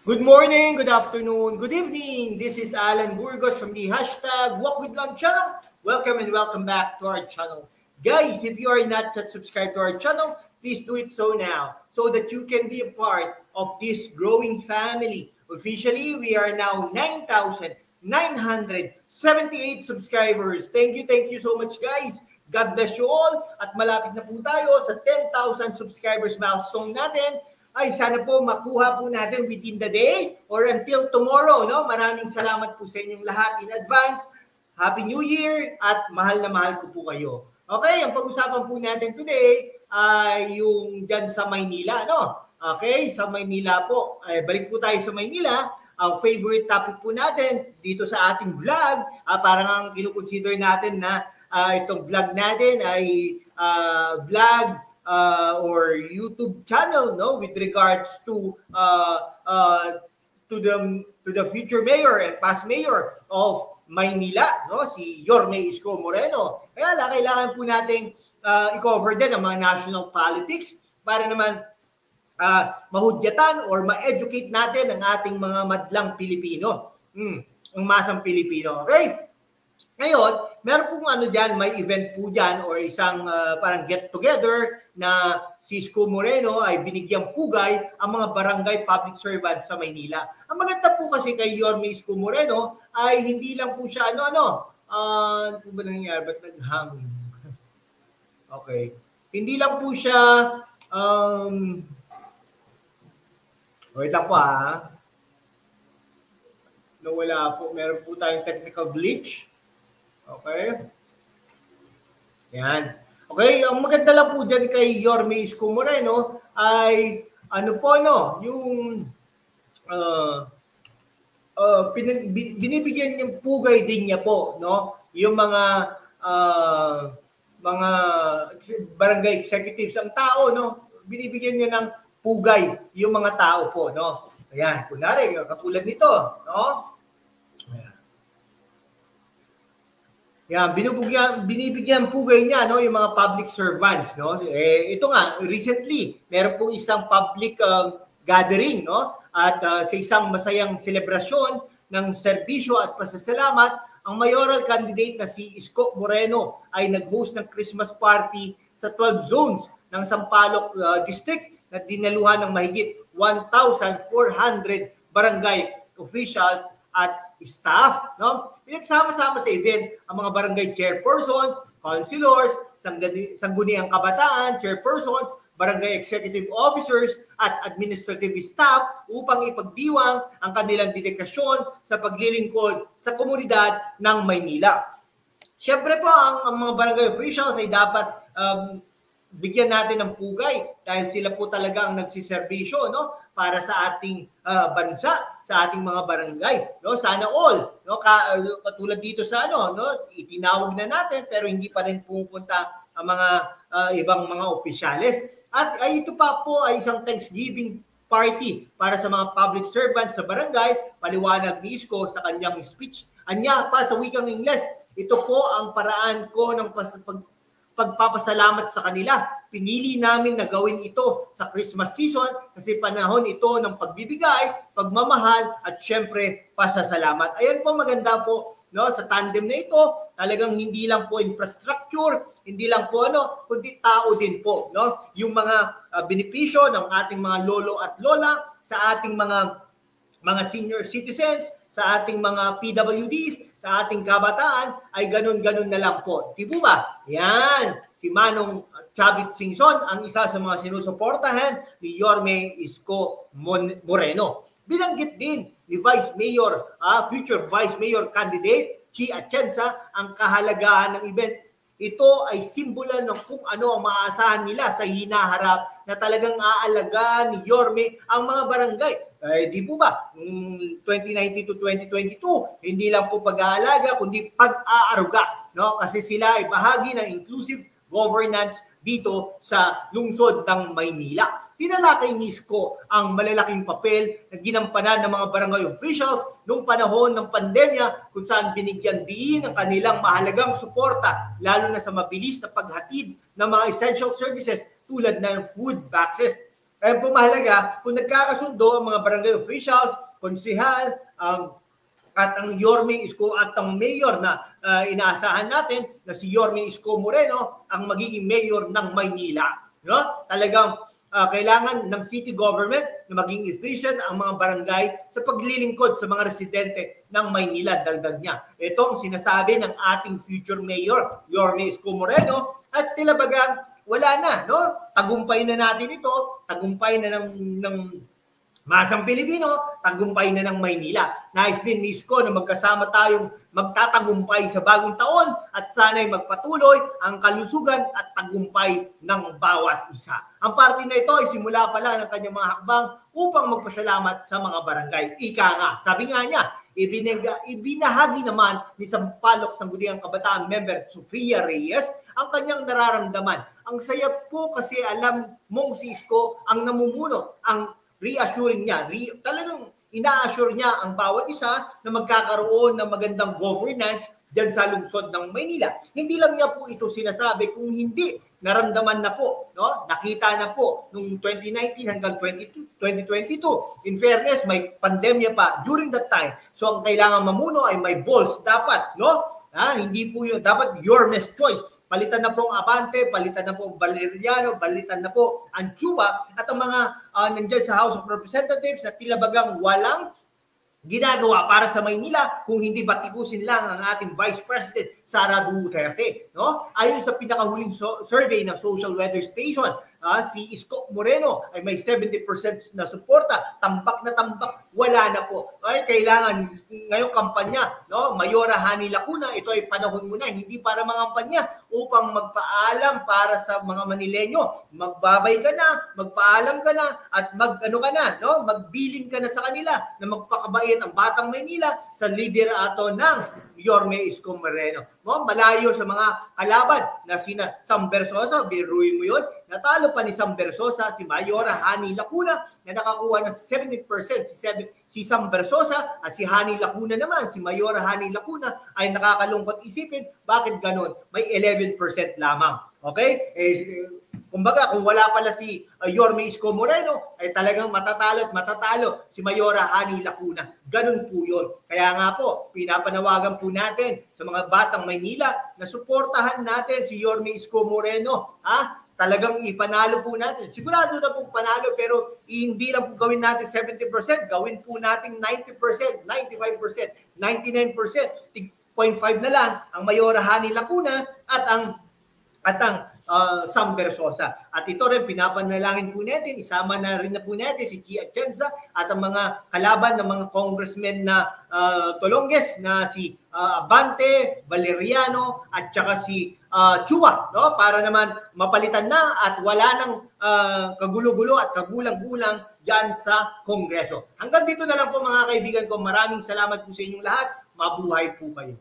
Good morning, good afternoon, good evening. This is Alan Burgos from the hashtag Walk with Love channel. Welcome and welcome back to our channel. Guys, if you are not yet subscribed to our channel, please do it so now so that you can be a part of this growing family. Officially, we are now 9,978 subscribers. Thank you so much guys. God bless you all at malapit na po tayo sa 10,000 subscribers milestone natin. Ay sana po makuha po natin within the day or until tomorrow, no? Maraming salamat po sa inyong lahat in advance. Happy New Year at mahal na mahal ko po kayo. Okay, ang pag-usapan po natin today ay yung dyan sa Maynila, no? Okay, sa Maynila po. Ay, balik po tayo sa Maynila. Ang favorite topic po natin dito sa ating vlog, parang ang kinukonsider natin na itong vlog natin ay vlog or YouTube channel, no, with regards to the future mayor and past mayor of Maynila, no, si Yorme Isko Moreno. Kaya kailangan po nating i-cover din ang mga national politics para naman mahudyatan or ma-educate natin ang ating mga madlang Pilipino, ang masang Pilipino. Okay? Ngayon, meron pong dyan, may event po dyan or isang parang get-together na si Isko Moreno ay binigyang pugay ang mga barangay public servants sa Maynila. Ang maganda po kasi kay Yorme Isko Moreno ay hindi lang po siya ano ba nangyari? Ba't naghang? Okay. Hindi lang po siya wait lang po nawala po. Meron po tayong technical glitch. Okay. Yan. Okay, ang maganda lang po dyan kay Yorme Isko Moreno ay yung binibigyan niyang pugay din niya po, no? Yung mga barangay executives, ang tao, no? Binibigyan niya ng pugay yung mga tao po, no? Ayan, kunwari, katulad nito, no? Yan, binibigyan pugay niya, no, yung mga public servants, no. Ito nga recently, meron pong isang public gathering, no, at sa isang masayang selebrasyon ng serbisyo at pasasalamat, ang mayoral candidate na si Isko Moreno ay nag-host ng Christmas party sa 12 zones ng Sampaloc District na dinaluhan ng mahigit 1,400 barangay officials at staff, no? Pinagsama-sama sa event ang mga barangay chairpersons, councilors, sangguniang kabataan, chairpersons, barangay executive officers at administrative staff upang ipagdiwang ang kanilang dedikasyon sa paglilingkod sa komunidad ng Maynila. Siyempre po, ang mga barangay officials ay dapat bigyan natin ng pugay dahil sila po talaga ang nagsiservisyo, no, para sa ating bansa, sa ating mga barangay, no. Sana all, no, katulad dito sa no, itinawag na natin pero hindi pa rin pupunta ang mga ibang mga opisyales. At ito pa po ay isang Thanksgiving party para sa mga public servants sa barangay, paliwanag ni Isko sa kanyang speech. Anya pa sa wikang Ingles, ito po ang paraan ko ng pagpapasalamat sa kanila. Pinili namin na gawin ito sa Christmas season kasi panahon ito ng pagbibigay, pagmamahal at syempre pasasalamat. Ayan po, maganda po, no, sa tandem na ito, talagang hindi lang po infrastructure, hindi lang po kundi tao din po, no. Yung mga benepisyo ng ating mga lolo at lola sa ating mga senior citizens, sa ating mga PWDs, sa ating kabataan, ay ganun-ganun na lang po. Di po ba? Yan. Si Manong Chavit Singson, ang isa sa mga sinusuportahan ni Yorme Isko Moreno. Binanggit din ni Vice Mayor, future Vice Mayor candidate, Chi Atienza, ang kahalagahan ng event. Ito ay simbolo ng kung ano ang maaasahan nila sa hinaharap na talagang aalagaan ni Yorme ang mga barangay. Di po ba, 2019 to 2022, hindi lang po pag-aalaga, kundi pag-aaruga, no? Kasi sila ay bahagi ng inclusive governance dito sa lungsod ng Maynila. Tinalakay ni Isko ang malalaking papel na ginampanan ng mga barangay officials noong panahon ng pandemya kung saan binigyan din ang kanilang mahalagang suporta lalo na sa mabilis na paghatid ng mga essential services tulad ng food boxes. Kaya po mahalaga kung nagkakasundo ang mga barangay officials, konsehal, at ang Yorme Isko at ang mayor na inaasahan natin na si Yorme Isko Moreno ang magiging mayor ng Maynila. No? Talagang kailangan ng city government na maging efficient ang mga barangay sa paglilingkod sa mga residente ng Maynila, dagdag niya. Ito ang sinasabi ng ating future mayor, Yorme Isko Moreno, at tila bagang wala na, no? Tagumpay na natin ito, tagumpay na ng masang Pilipino, tagumpay na ng Maynila. Nais din ni Isko na magkasama tayong magtatagumpay sa bagong taon at sana'y magpatuloy ang kalusugan at tagumpay ng bawat isa. Ang party na ito ay simula pa lang ng kanyang mga hakbang upang magpasalamat sa mga barangay. Ika nga, sabi nga niya, ibinahagi naman ni Sampaloc Sangguniang Kabataan member Sofia Reyes ang kanyang nararamdaman. Ang saya po kasi alam mong si Isko ang namumuno, ang reassuring niya, talagang ina-assure niya ang bawat isa na magkakaroon ng magandang governance dyan sa lungsod ng Maynila. Hindi lang niya po ito sinasabi, kung hindi naramdaman na po, no? Nakita na po noong 2019 hanggang 2022. In fairness, may pandemya pa during that time. So ang kailangan mamuno ay may balls dapat, no? Hindi po yun, dapat your best choice. Palitan na po ang Abante, palitan na po ang Valeriano, palitan na po ang Cuba at ang mga nandyan sa House of Representatives na tila bagang walang ginagawa para sa Maynila kung hindi batikusin lang ang ating Vice President Sara Duterte. No? Ayon sa pinakahuling survey ng Social Weather Station, si Isko Moreno ay may 70% na suporta, tambak na tambak, wala na po. Ay kailangan ngayong kampanya, no, Mayora Hani Lacuna, ito ay panahon mo na, hindi para mga kampanya upang magpaalam para sa mga Manileño. Magbabay ka na, magpaalam ka na at magano ka na, no, magbilin ka na sa kanila na magpakabait ang Batang Maynila sa liderato ng Yorme Isko Moreno. No, malayo sa mga kalaban na sina Sam Bersosa, biruin mo yun, natalo pa ni Sam Bersosa si Mayora Hani Lacuna na nakakuha ng 70%. Si Sam Bersosa at si Hani Lacuna naman, si Mayora Hani Lacuna ay nakakalungkot isipin. Bakit ganon? May 11% lamang. Okay? Kumbaga, kung wala pala si Yorme Isko Moreno, ay talagang matatalo at matatalo si Mayora Hani Lacuna. Ganun po yun. Kaya nga po, pinapanawagan po natin sa mga Batang Maynila na suportahan natin si Yorme Isko Moreno. Talagang ipanalo po natin. Sigurado na po panalo, pero hindi lang po gawin natin 70%, gawin po natin 90%, 95%, 99%, 0.5 na lang ang Mayora Hani Lacuna at ang Sam Bersosa. At ito rin, pinapanalangin po natin, isama na rin na po natin si Gia Atienza at ang mga kalaban ng mga congressmen na Tolonges na si Abante, Valeriano at saka si Chua, no? Para naman mapalitan na at wala nang kagulo-gulo at kagulang-gulang dyan sa Kongreso. Hanggang dito na lang po mga kaibigan ko. Maraming salamat po sa inyong lahat. Mabuhay po kayo.